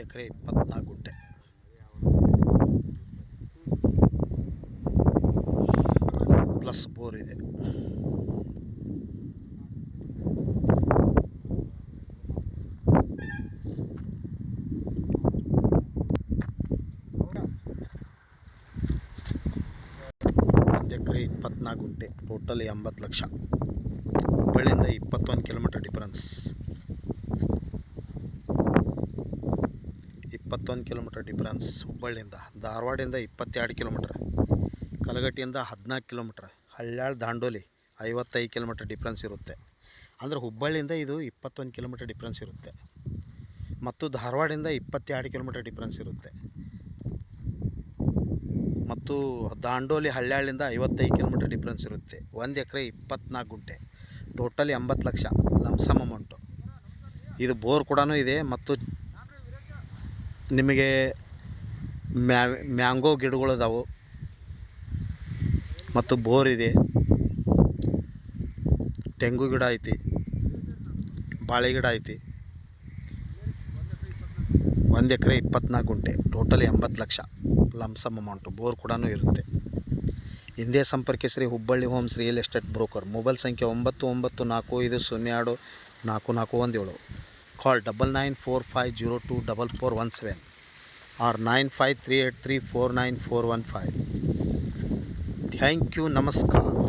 ಎಕರೆ 24 ಗುಂಟೆ. Plus bore ಇದೆ. ಎಕರೆ 24 ಗುಂಟೆ, ಟೋಟಲ್ 80 ಲಕ್ಷ. ಹುಬ್ಬಳ್ಳಿಯಿಂದ 21 ಕಿಲೋಮೀಟರ್ ಡಿಫರೆನ್ಸ್. 21 ಕಿಲೋಮೀಟರ್ ಡಿಫರೆನ್ಸ್ ಹುಬ್ಬಳ್ಳಿಯಿಂದ. ಧಾರವಾಡಿಂದ 22 kilometre. ಕಲಘಟ್ಟಿಯಿಂದ 14 kilometre. Haliyal ದಾಂಡೋಲಿ 55 kilometre difference ಇರುತ್ತೆ. ಅಂದರೆ ಹುಬ್ಬಳ್ಳಿಯಿಂದ ಇದು 21 ಕಿಲೋಮೀಟರ್ ಡಿಫ್ರೆನ್ಸ್ ಇರುತ್ತೆ. ಮತ್ತು ಧಾರವಾಡಿಂದ 22 ಕಿಲೋಮೀಟರ್ ಡಿಫ್ರೆನ್ಸ್ ಇರುತ್ತೆ. ಮತ್ತು ದಾಂಡೋಲಿ ಹಳ್ಯಾಳಿಂದ 55 ಕಿಲೋಮೀಟರ್ ಡಿಫ್ರೆನ್ಸ್ ಇರುತ್ತೆ. 1 ಎಕರೆ 24 ಗುಂಟೆ, ಟೋಟಲ್ 80 ಲಕ್ಷ ಲಮ್ಸಮ್ ಅಮೌಂಟು. ಇದು ಬೋರ್ ಕೂಡ ಇದೆ. ಮತ್ತು ನಿಮಗೆ ಮ್ಯಾಂಗೋ ಗಿಡಗಳಿದಾವೆ ಮತ್ತು ಬೋರ್ ಇದೆ. ತೆಂಗು ಗಿಡ ಐತಿ, ಬಾಳೆ ಗಿಡ ಐತಿ. 1 ಎಕರೆ 24 ಗುಂಟೆ, ಟೋಟಲ್ 80 ಲಕ್ಷ ಲಮ್ಸಮ್ ಅಮೌಂಟು. ಬೋರ್ ಕೂಡ ಇರುತ್ತೆ. ಹಿಂದೆ ಸಂಪರ್ಕಿಸ್ರಿ Hubballi homes real estate broker. Mobile ಸಂಖ್ಯೆ 9945504417. ಕಾಲ್ 9945024417 or 9538349415. ಥ್ಯಾಂಕ್ ಯು, ನಮಸ್ಕಾರ.